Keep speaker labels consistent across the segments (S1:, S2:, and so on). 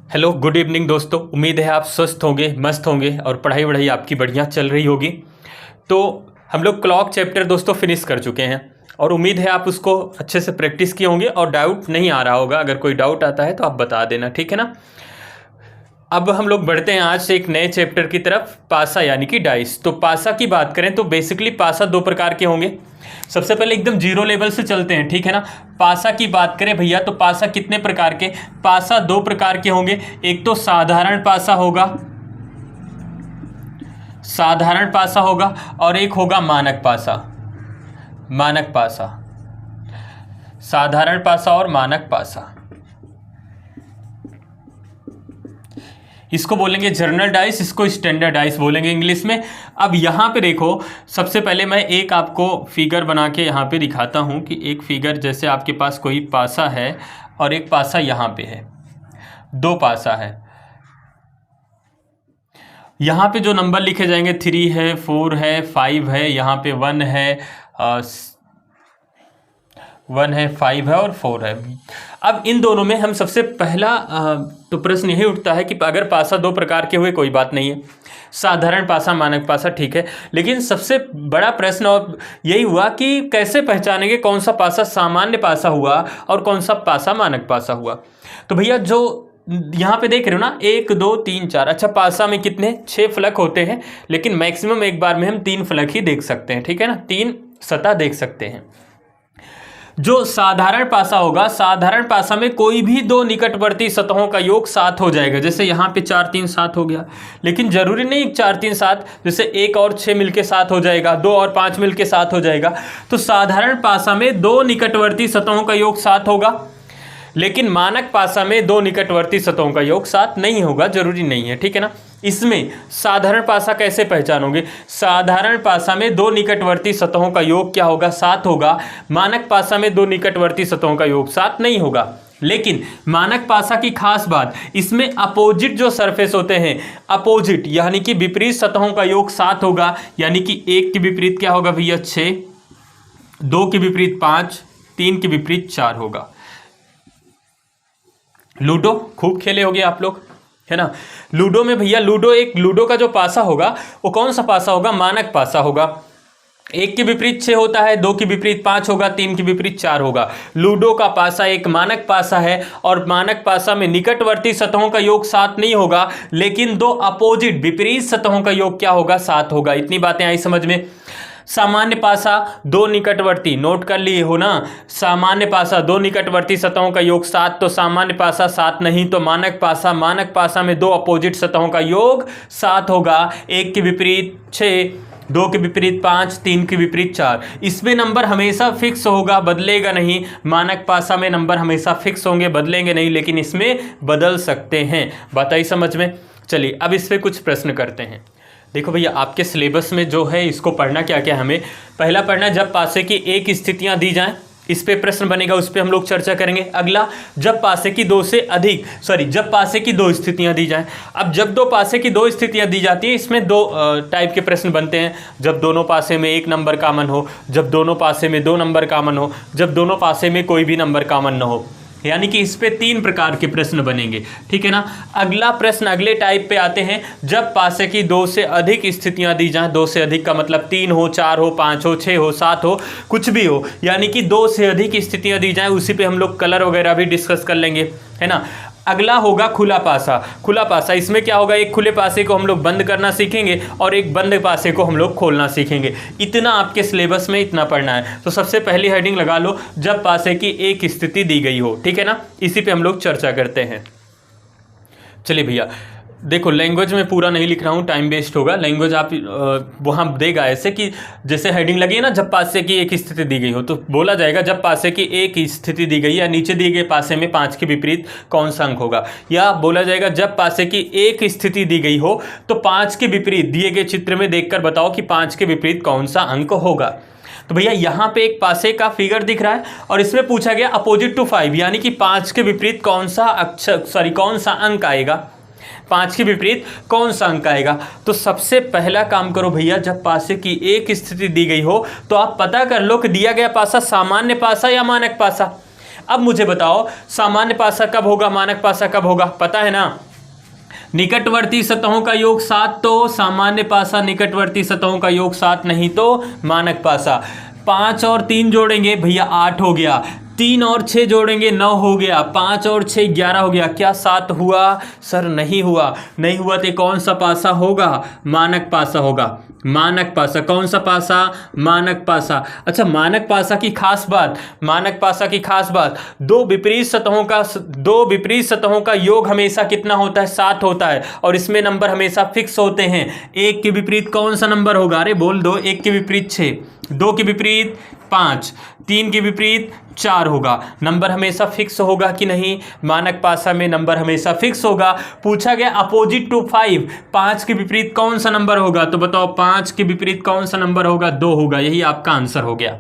S1: Hello good evening दोस्तों। उम्मीद है आप स्वस्थ होंगे, मस्त होंगे और पढ़ाई वढ़ाई आपकी बढ़िया चल रही होगी। तो हम लोग क्लॉक चैप्टर दोस्तों फिनिश कर चुके हैं और उम्मीद है आप उसको अच्छे से प्रैक्टिस किए होंगे और डाउट नहीं आ रहा होगा। अगर कोई डाउट आता है तो आप बता देना, ठीक है ना। अब हम लोग बढ़ते हैं आज से एक नए चैप्टर की तरफ, पासा यानी कि डाइस। तो पासा की बात करें तो बेसिकली पासा दो प्रकार के होंगे। सबसे पहले एकदम जीरो लेवल से चलते हैं, ठीक है ना। पासा की बात करें भैया तो पासा कितने प्रकार के, पासा दो प्रकार के होंगे। एक तो साधारण पासा होगा, साधारण पासा होगा, और एक होगा मानक पासा। मानक पासा, साधारण पासा और मानक पासा, इसको बोलेंगे जर्नल डाइस, इसको स्टैंडर्ड डाइस बोलेंगे इंग्लिश में। अब यहाँ पे देखो, सबसे पहले मैं एक आपको फिगर बना के यहाँ पे दिखाता हूँ कि एक फिगर जैसे आपके पास कोई पासा है और एक पासा यहाँ पे है, दो पासा है। यहाँ पे जो नंबर लिखे जाएंगे 3 है, 4 है, 5 है, यहाँ पे 1 है, 5 है और 4 है। अब इन दोनों में हम सबसे पहला तो प्रश्न यही उठता है कि अगर पासा दो प्रकार के हुए कोई बात नहीं है, साधारण पासा मानक पासा ठीक है, लेकिन सबसे बड़ा प्रश्न और यही हुआ कि कैसे पहचानेंगे कौन सा पासा सामान्य पासा हुआ और कौन सा पासा मानक पासा हुआ। तो भैया जो यहाँ पे देख रहे हो ना, 1 2 3 4, अच्छा पासा में कितने 6 फलक होते हैं, लेकिन मैक्सिमम एक बार में हम 3 फलक ही देख सकते हैं, ठीक है ना, 3 सतह देख सकते हैं। जो साधारण पासा होगा, साधारण पासा में कोई भी दो निकटवर्ती सतहों का योग 7 हो जाएगा। जैसे यहाँ पे 4 3 7 हो गया, लेकिन जरूरी नहीं 4 3 7, जैसे 1 और 6 मिलके 7 हो जाएगा, 2 और 5 मिलके 7 हो जाएगा। तो साधारण पासा में दो निकटवर्ती सतहों का योग 7 होगा, लेकिन मानक पासा में दो निकटवर्ती सतहों का योग 7 नहीं होगा, जरूरी नहीं है, ठीक है ना। इसमें साधारण पासा कैसे पहचानोगे, साधारण पासा में दो निकटवर्ती सतहों का योग क्या होगा, 7 होगा। मानक पासा में दो निकटवर्ती सतहों का योग 7 नहीं होगा। लेकिन मानक पासा की खास बात, इसमें अपोजिट जो सरफेस होते हैं, अपोजिट यानी कि विपरीत सतहों का योग 7 होगा। यानी कि 1 के विपरीत क्या होगा भैया 6, 2 के विपरीत 5, 3 के विपरीत 4 होगा। लूडो खूब खेले होगे आप लोग, है ना। लूडो में भैया लूडो का जो पासा होगा वो कौन सा पासा होगा, मानक पासा होगा। 1 के विपरीत 6 होता है, 2 के विपरीत 5 होगा, 3 के विपरीत 4 होगा। लूडो का पासा एक मानक पासा है और मानक पासा में निकटवर्ती सतहों का योग 7 नहीं होगा, लेकिन दो अपोजिट विपरीत सतहों का योग क्या होगा, 7 होगा। इतनी बातें आई समझ में। सामान्य पासा दो निकटवर्ती, नोट कर लिए हो ना, सामान्य पासा दो निकटवर्ती सतहों का योग 7, तो सामान्य पासा 7 नहीं, तो मानक पासा में दो अपोजिट सतहों का योग 7 होगा। 1 के विपरीत 6, 2 के विपरीत 5, 3 के विपरीत 4। इसमें नंबर हमेशा फिक्स होगा, बदलेगा नहीं। मानक पासा में नंबर हमेशा फिक्स होंगे, बदलेंगे नहीं, लेकिन इसमें बदल सकते हैं। बात आई समझ में। चलिए अब इस पर कुछ प्रश्न करते हैं। देखो भैया आपके सिलेबस में जो है इसको पढ़ना क्या क्या, हमें पहला पढ़ना जब पासे की एक स्थितियां दी जाएं, इस पे प्रश्न बनेगा, उस पे हम लोग चर्चा करेंगे। अगला जब पासे की जब पासे की दो स्थितियां दी जाएं। अब जब दो पासे की दो स्थितियां दी जाती है, इसमें दो टाइप के प्रश्न बनते हैं। जब दोनों पासे में 1 नंबर कॉमन हो, जब दोनों पासे में 2 नंबर कॉमन हो, जब दोनों पासे में कोई भी नंबर कॉमन न हो। यानी कि इस पे 3 प्रकार के प्रश्न बनेंगे, ठीक है ना। अगला प्रश्न अगले टाइप पे आते हैं, जब पासे की 2 से अधिक स्थितियां दी जाएं। 2 से अधिक का मतलब 3 हो, 4 हो, 5 हो, 6 हो, 7 हो, कुछ भी हो, यानी कि 2 से अधिक स्थितियां दी जाएं। उसी पे हम लोग कलर वगैरह भी डिस्कस कर लेंगे, है ना। अगला होगा खुला पासा। खुला पासा इसमें क्या होगा, एक खुले पासे को हम लोग बंद करना सीखेंगे और एक बंद पासे को हम लोग खोलना सीखेंगे। इतना आपके सिलेबस में इतना पढ़ना है। तो सबसे पहली हेडिंग लगा लो, जब पासे की एक स्थिति दी गई हो, ठीक है ना। इसी पे हम लोग चर्चा करते हैं। चलिए भैया देखो, लैंग्वेज में पूरा नहीं लिख रहा हूँ, टाइम वेस्ट होगा। लैंग्वेज आप वहाँ देगा ऐसे कि जैसे हेडिंग लगी है ना, जब पासे की एक स्थिति दी गई हो, तो बोला जाएगा जब पासे की एक स्थिति दी गई, या नीचे दिए गए पासे में 5 के विपरीत कौन सा अंक होगा। या बोला जाएगा जब पासे की एक स्थिति दी गई हो तो 5 के विपरीत दिए गए चित्र में देखकर बताओ कि 5 के विपरीत कौन सा अंक होगा। तो भैया यहाँ पे एक पासे का फिगर दिख रहा है और इसमें पूछा गया अपोजिट टू 5, यानी कि 5 के विपरीत कौन सा अंक आएगा, 5 के विपरीत कौन सा अंक आएगा। तो सबसे पहला काम करो भैया, जब पासे की एक स्थिति दी गई हो तो आप पता कर लो कि दिया गया पासा सामान्य पासा या मानक पासा। अब मुझे बताओ सामान्य पासा कब होगा, मानक पासा कब होगा, पता है ना। निकटवर्ती सतहों का योग 7 तो सामान्य पासा, निकटवर्ती सतहों का योग 7 नहीं तो मानक पासा। 5 और 3 जोड़ेंगे भैया 8 हो गया, 3 और 6 जोड़ेंगे 9 हो गया, 5 और 6 11 हो गया। क्या 7 हुआ? सर नहीं हुआ। नहीं हुआ तो कौन सा पासा होगा? मानक पासा होगा। मानक पासा कौन सा पासा? मानक पासा। अच्छा, मानक पासा की खास बात, मानक पासा की खास बात, दो विपरीत सतहों का योग हमेशा कितना होता है? 7 होता है और इसमें नंबर हमेशा फिक्स होते हैं। एक के विपरीत कौन सा नंबर होगा? अरे बोल दो। एक के विपरीत 6, 2 के विपरीत 5, 3 के विपरीत 4 होगा। नंबर हमेशा फिक्स होगा कि नहीं? मानक पासा में नंबर हमेशा फिक्स होगा। पूछा गया अपोजिट टू 5, 5 के विपरीत कौन सा नंबर होगा? तो बताओ 5 के विपरीत कौन सा नंबर होगा? 2 होगा। यही आपका आंसर हो गया।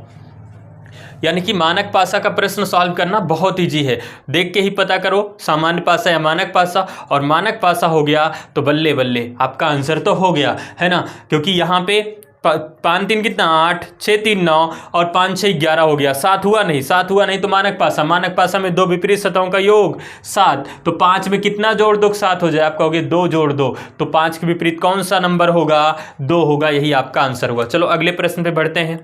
S1: यानी कि मानक पासा का प्रश्न सॉल्व करना बहुत ईजी है। देख के ही पता करो सामान्य पासा या मानक पासा, और मानक पासा हो गया तो बल्ले बल्ले आपका आंसर तो हो गया है ना। क्योंकि यहाँ पे 5 3 कितना 8, 6 3 9 और 5 6 11 हो गया। 7 हुआ नहीं, 7 हुआ नहीं तो मानक पासा। मानक पासा में दो विपरीत सतहों का योग 7, तो 5 में कितना जोड़ दो 7 हो जाए? आप कहोगे 2 जोड़ दो, तो 5 के विपरीत कौन सा नंबर होगा? 2 होगा। यही आपका आंसर हुआ। चलो अगले प्रश्न पे बढ़ते हैं।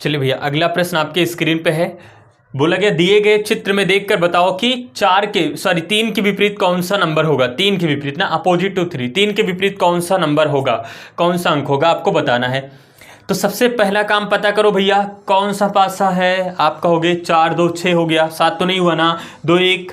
S1: चलिए भैया, अगला प्रश्न आपके स्क्रीन पे है। बोला गया दिए गए चित्र में देखकर बताओ कि 3 के विपरीत कौन सा नंबर होगा? 3 के विपरीत ना, अपोजिट टू 3, 3 के विपरीत कौन सा नंबर होगा, कौन सा अंक होगा, आपको बताना है। तो सबसे पहला काम पता करो भैया कौन सा पासा है। आप कहोगे 4 2 6 हो गया, 7 तो नहीं हुआ ना, 2 1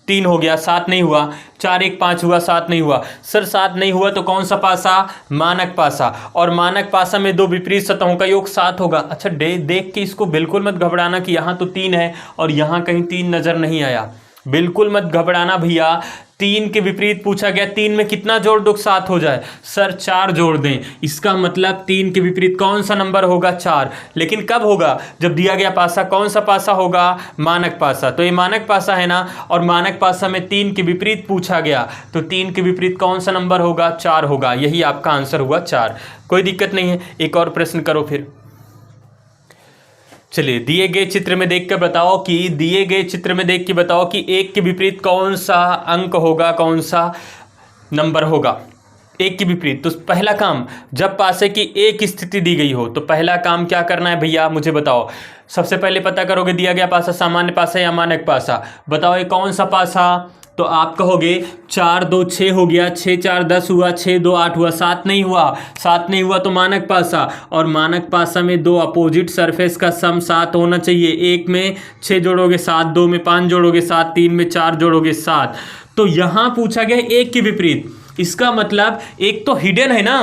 S1: 3 हो गया, 7 नहीं हुआ, 4 1 5 हुआ, 7 नहीं हुआ। सर 7 नहीं हुआ तो कौन सा पासा? मानक पासा। और मानक पासा में दो विपरीत सतहों का योग 7 होगा। अच्छा, देख के इसको बिल्कुल मत घबराना कि यहाँ तो 3 है और यहाँ कहीं 3 नजर नहीं आया। बिल्कुल मत घबराना भैया। 3 के विपरीत पूछा गया, 3 में कितना जोड़ दो 7 हो जाए? सर 4 जोड़ दें। इसका मतलब 3 के विपरीत कौन सा नंबर होगा? 4। लेकिन कब होगा? जब दिया गया पासा। कौन सा पासा होगा? मानक पासा। तो ये मानक पासा है ना, और मानक पासा में 3 के विपरीत पूछा गया, तो 3 के विपरीत कौन सा नंबर होगा? 4 होगा। यही आपका आंसर हुआ 4। कोई दिक्कत नहीं है। एक और प्रश्न करो फिर। चलिए, दिए गए चित्र में देख कर बताओ कि 1 के विपरीत कौन सा अंक होगा, कौन सा नंबर होगा? 1 के विपरीत। तो पहला काम, जब पासे की एक स्थिति दी गई हो तो पहला काम क्या करना है भैया? मुझे बताओ। सबसे पहले पता करोगे दिया गया पासा सामान्य पासा या मानक पासा। बताओ ये कौन सा पासा? तो आप कहोगे 4 2 6 हो गया, 6 4 10 हुआ, 6 2 8 हुआ, 7 नहीं हुआ। 7 नहीं हुआ तो मानक पासा। और मानक पासा में दो अपोजिट सरफेस का सम 7 होना चाहिए। 1 में 6 जोड़ोगे 7, 2 में 5 जोड़ोगे 7, 3 में 4 जोड़ोगे 7। तो यहाँ पूछा गया 1 के विपरीत। इसका मतलब एक तो हिडन है ना,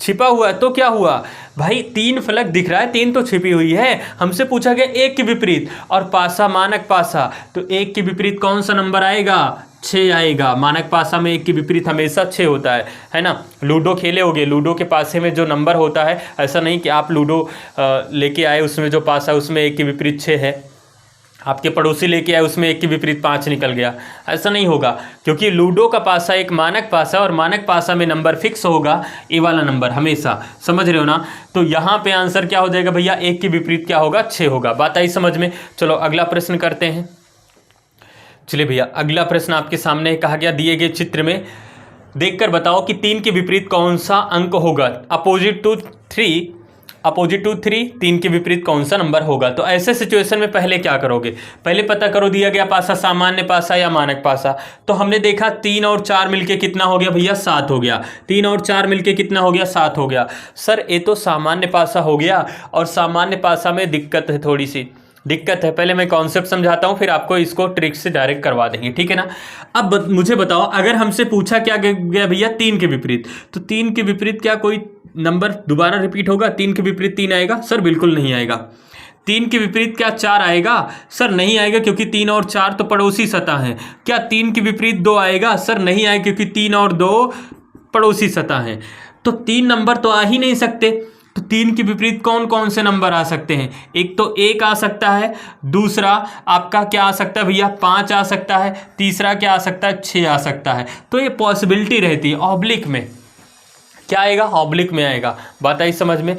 S1: छिपा हुआ है। तो क्या हुआ भाई? 3 फलक दिख रहा है, 3 तो छिपी हुई है। हमसे पूछा गया 1 के विपरीत, और पासा मानक पासा, तो 1 के विपरीत कौन सा नंबर आएगा? 6 आएगा। मानक पासा में 1 के विपरीत हमेशा 6 होता है ना। लूडो खेले होगे, लूडो के पासे में जो नंबर होता है, ऐसा नहीं कि आप लूडो लेके आए, उसमें जो पासा उसमें 1 के विपरीत 6 है, आपके पड़ोसी लेके आए उसमें 1 के विपरीत 5 निकल गया। ऐसा नहीं होगा, क्योंकि लूडो का पासा एक मानक पासा, और मानक पासा में नंबर फिक्स होगा, ए वाला नंबर हमेशा। समझ रहे हो ना? तो यहाँ पे आंसर क्या हो जाएगा भैया? 1 के विपरीत क्या होगा? 6 होगा। बात आई समझ में? चलो अगला प्रश्न करते हैं। चलिए भैया, अगला प्रश्न आपके सामने कहा गया दिए गए चित्र में देखकर बताओ कि 3 के विपरीत कौन सा अंक होगा? अपोजिट टू 3, 3 के विपरीत कौन सा नंबर होगा? तो ऐसे सिचुएशन में पहले क्या करोगे? पहले पता करो दिया गया पासा सामान्य पासा या मानक पासा। तो हमने देखा 3 और 4 मिलके कितना हो गया भैया? 7 हो गया। 3 और 4 मिलके कितना हो गया? 7 हो गया। सर ये तो सामान्य पासा हो गया, और सामान्य पासा में दिक्कत है, थोड़ी सी दिक्कत है। पहले मैं कॉन्सेप्ट समझाता हूँ, फिर आपको इसको ट्रिक से डायरेक्ट करवा देंगे, ठीक है ना। अब मुझे बताओ, अगर हमसे पूछा क्या गया भैया? 3 के विपरीत, तो 3 के विपरीत क्या कोई नंबर दोबारा रिपीट होगा? 3 के विपरीत 3 आएगा? सर बिल्कुल नहीं आएगा। 3 के विपरीत क्या 4 आएगा? सर नहीं आएगा, क्योंकि 3 और 4 तो पड़ोसी सतह हैं। क्या 3 के विपरीत 2 आएगा? सर नहीं आएगा, क्योंकि 3 और 2 पड़ोसी सतह हैं। तो 3 नंबर तो आ ही नहीं सकते। तो 3 के विपरीत कौन कौन से नंबर आ सकते हैं? एक तो 1 आ सकता है, दूसरा आपका क्या आ सकता है भैया? 5 आ सकता है, तीसरा क्या आ सकता है? 6 आ सकता है। तो ये पॉसिबिलिटी रहती है। ऑब्लिक में क्या आएगा? ऑब्लिक में आएगा। बात आई समझ में?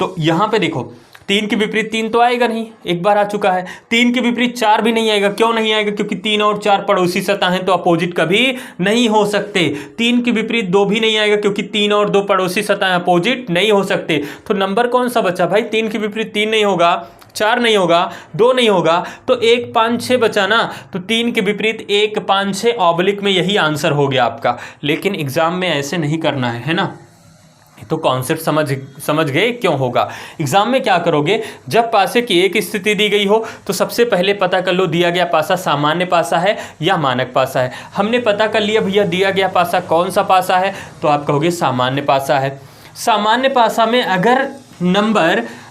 S1: तो यहाँ पे देखो तीन के विपरीत तीन तो आएगा नहीं, एक बार आ चुका है। तीन के विपरीत चार भी नहीं आएगा। क्यों नहीं आएगा? क्योंकि तीन और चार पड़ोसी सतह हैं तो अपोजिट कभी नहीं हो सकते। तीन के विपरीत दो भी नहीं आएगा क्योंकि तीन और दो पड़ोसी सतह अपोजिट नहीं हो सकते। तो नंबर कौन सा बचा भाई? तीन के विपरीत तीन नहीं होगा, चार नहीं होगा, दो नहीं होगा, तो 1 5 6 बचा ना। तो तीन के विपरीत 1 5 6 ऑब्लिक में यही आंसर हो गया आपका। लेकिन एग्जाम में ऐसे नहीं करना है ना। तो कॉन्सेप्ट समझ गए क्यों होगा। एग्जाम में क्या करोगे, जब पासे की एक स्थिति दी गई हो तो सबसे पहले पता कर लो दिया गया पासा सामान्य पासा है या मानक पासा है। हमने पता कर लिया भैया दिया गया पासा कौन सा पासा है, तो आप कहोगे सामान्य पासा है। सामान्य पासा में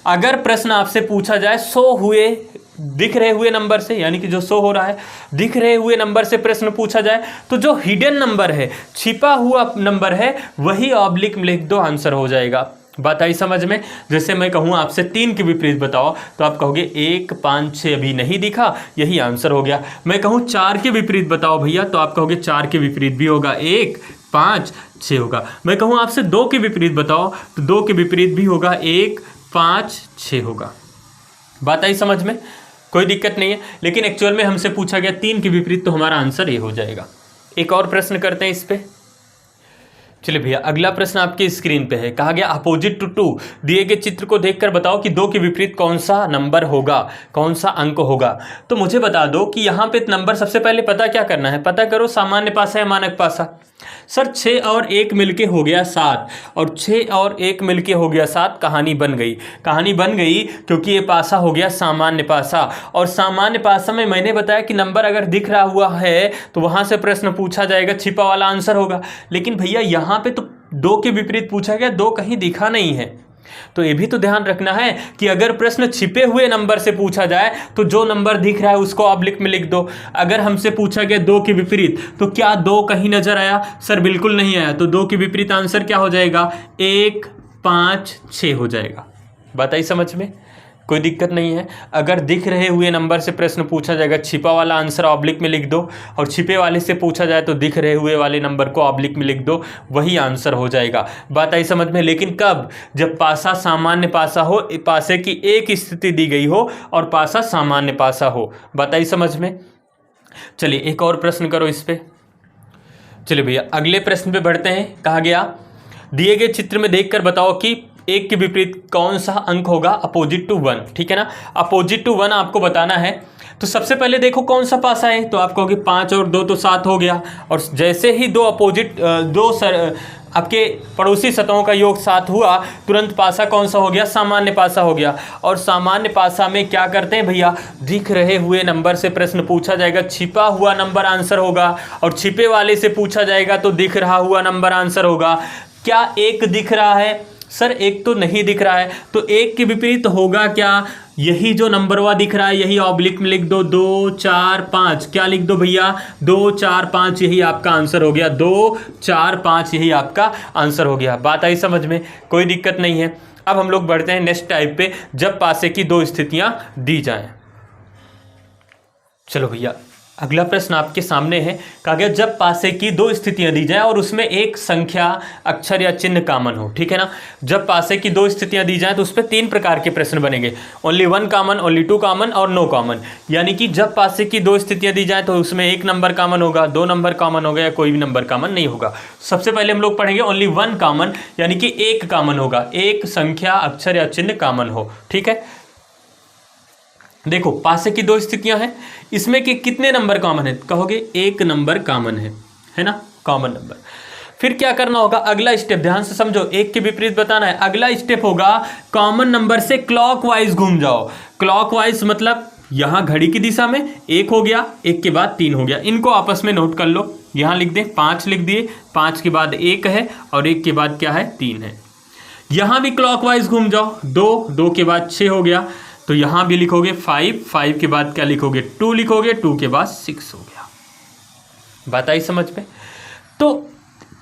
S1: अगर प्रश्न आपसे पूछा जाए 100 हुए दिख रहे हुए नंबर से, यानी कि जो 100 हो रहा है दिख रहे हुए नंबर से प्रश्न पूछा जाए, तो जो हिडन नंबर है, छिपा हुआ नंबर है, वही ऑब्लिक में लिख दो, आंसर हो जाएगा। बात आई समझ में। जैसे मैं कहूँ आपसे 3 के विपरीत बताओ तो आप कहोगे 1 5 6 अभी नहीं दिखा, यही आंसर हो गया। मैं कहूँ 4 के विपरीत बताओ भैया तो आप कहोगे 4 के विपरीत भी होगा, 1 5 6 होगा। मैं कहूँ आपसे 2 के विपरीत बताओ तो 2 के विपरीत भी होगा, 1 5 6 होगा। बात आई समझ में, कोई दिक्कत नहीं है। लेकिन एक्चुअल में हमसे पूछा गया 3 के विपरीत, तो हमारा आंसर ये हो जाएगा। एक और प्रश्न करते हैं इस पे। चलिए भैया अगला प्रश्न आपकी स्क्रीन पे है। कहा गया अपोजिट टू 2 दिए गए चित्र को देखकर बताओ कि 2 के विपरीत कौन सा नंबर होगा, कौन सा अंक होगा। तो मुझे बता दो कि यहाँ पे नंबर सबसे पहले पता क्या करना है, पता करो सामान्य पासा या मानक पासा। सर 6 और 1 मिलके हो गया 7 और 6 और 1 मिलके हो गया 7। कहानी बन गई क्योंकि ये पासा हो गया सामान्य पासा। और सामान्य पासा में मैंने बताया कि नंबर अगर दिख रहा हुआ है तो वहां से प्रश्न पूछा जाएगा, छिपा वाला आंसर होगा। लेकिन भैया यहाँ पे तो 2 के विपरीत पूछा गया, 2 कहीं दिखा नहीं है। तो ये भी तो ध्यान रखना है कि अगर प्रश्न छिपे हुए नंबर से पूछा जाए तो जो नंबर दिख रहा है उसको ऑब्लिक में लिख दो। अगर हमसे पूछा गया 2 के विपरीत तो क्या 2 कहीं नजर आया? सर बिल्कुल नहीं आया। तो 2 के विपरीत आंसर क्या हो जाएगा? 1 5 6 हो जाएगा। बात आई समझ में, कोई दिक्कत नहीं है। अगर दिख रहे हुए नंबर से प्रश्न पूछा जाएगा, छिपा वाला आंसर ऑब्लिक में लिख दो, और छिपे वाले से पूछा जाए तो दिख रहे हुए वाले नंबर को ऑब्लिक में लिख दो, वही आंसर हो जाएगा। बात आई समझ में। लेकिन कब? जब पासा सामान्य पासा हो, पासे की एक स्थिति दी गई हो और पासा सामान्य पासा हो। बात आई समझ में। चलिए एक और प्रश्न करो इस पे। चलिए भैया अगले प्रश्न पे बढ़ते हैं। कहा गया दिए गए चित्र में देखकर बताओ कि 1 के विपरीत कौन सा अंक होगा अपोजिट टू 1। ठीक है ना, अपोजिट टू 1 आपको बताना है। तो सबसे पहले देखो कौन सा पासा है, तो आप कहोगे 5 और 2 तो 7 हो गया। और जैसे ही आपके पड़ोसी सतहों का योग 7 हुआ, तुरंत पासा कौन सा हो गया? सामान्य पासा हो गया। और सामान्य पासा में क्या करते हैं भैया, दिख रहे हुए नंबर से प्रश्न पूछा जाएगा, छिपा हुआ नंबर आंसर होगा, और छिपे वाले से पूछा जाएगा तो दिख रहा हुआ नंबर आंसर होगा। क्या 1 दिख रहा है? सर 1 तो नहीं दिख रहा है। तो 1 के विपरीत होगा क्या? यही जो नंबरवा दिख रहा है यही ऑब्लिक में लिख दो, 2 4 5। क्या लिख दो भैया? 2 4 5, यही आपका आंसर हो गया। 2 4 5 यही आपका आंसर हो गया। बात आई समझ में, कोई दिक्कत नहीं है। अब हम लोग बढ़ते हैं नेक्स्ट टाइप पे, जब पासे की 2 स्थितियां दी जाएं। चलो भैया अगला प्रश्न आपके सामने है। कहा गया जब पासे की 2 स्थितियां दी जाएं और उसमें एक संख्या, अक्षर या चिन्ह कॉमन हो। ठीक है ना, जब पासे की 2 स्थितियां दी जाएं तो उस पर 3 प्रकार के प्रश्न बनेंगे, ओनली 1 कॉमन, ओनली 2 कॉमन और नो कॉमन। यानी कि जब पासे की 2 स्थितियां दी जाएं तो उसमें 1 नंबर कॉमन होगा, 2 नंबर कॉमन होगा, या कोई भी नंबर कॉमन नहीं होगा। सबसे पहले हम लोग पढ़ेंगे ओनली 1 कॉमन, यानी कि 1 कॉमन होगा, एक संख्या, अक्षर या चिन्ह कॉमन हो। ठीक है, देखो पासे की 2 स्थितियां हैं, इसमें कि कितने नंबर कॉमन है? कहोगे 1 नंबर कॉमन है ना, कॉमन नंबर। फिर क्या करना होगा? अगला स्टेप ध्यान से समझो, 1 के विपरीत बताना है। अगला स्टेप होगा कॉमन नंबर से क्लॉकवाइज घूम जाओ। क्लॉकवाइज मतलब यहां घड़ी की दिशा में 1 हो गया, 1 के बाद 3 हो गया। इनको आपस में नोट कर लो, यहां लिख दें 5 लिख दिए, 5 के बाद 1 है और 1 के बाद क्या है? 3 है। यहां भी क्लॉकवाइज घूम जाओ, 2 के बाद 6 हो गया, तो यहां भी लिखोगे 5 के बाद क्या लिखोगे? 2 लिखोगे, 2 के बाद 6 हो गया। बात आई समझ में। तो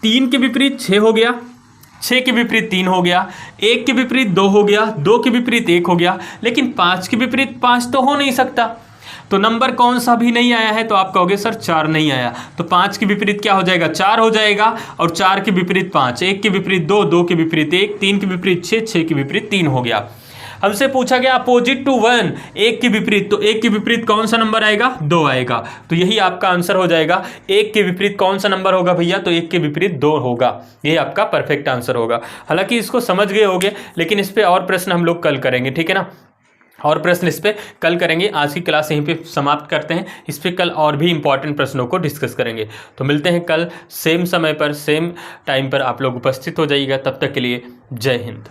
S1: 3 के विपरीत 6 हो गया, 6 के विपरीत 3 हो गया, 1 के विपरीत 2 हो गया, 2 के विपरीत 1 हो गया, लेकिन 5 के विपरीत 5 तो हो नहीं सकता। तो नंबर कौन सा भी नहीं आया है, तो आप कहोगे सर 4 नहीं आया। तो 5 के विपरीत क्या हो जाएगा? 4 हो जाएगा, और 4 के विपरीत 5, 1 के विपरीत 2, 2 के विपरीत 1, 3 के विपरीत 6, 6 के विपरीत 3 हो गया। हमसे पूछा गया अपोजिट टू 1, एक के विपरीत, तो एक के विपरीत कौन सा नंबर आएगा, 2 आएगा। तो यही आपका आंसर हो जाएगा। एक के विपरीत कौन सा नंबर होगा भैया, तो एक के विपरीत 2 होगा। यही आपका परफेक्ट आंसर होगा। हालांकि इसको समझ गए होगे, लेकिन इस पे और प्रश्न हम लोग कल करेंगे, ठीक है ना, और प्रश्न इस पे कल करेंगे। आज की क्लास यहीं पे समाप्त करते हैं। इस पे कल और भी इंपॉर्टेंट प्रश्नों को डिस्कस करेंगे। तो मिलते हैं कल सेम समय पर, सेम टाइम पर आप लोग उपस्थित हो जाइएगा। तब तक के लिए जय हिंद।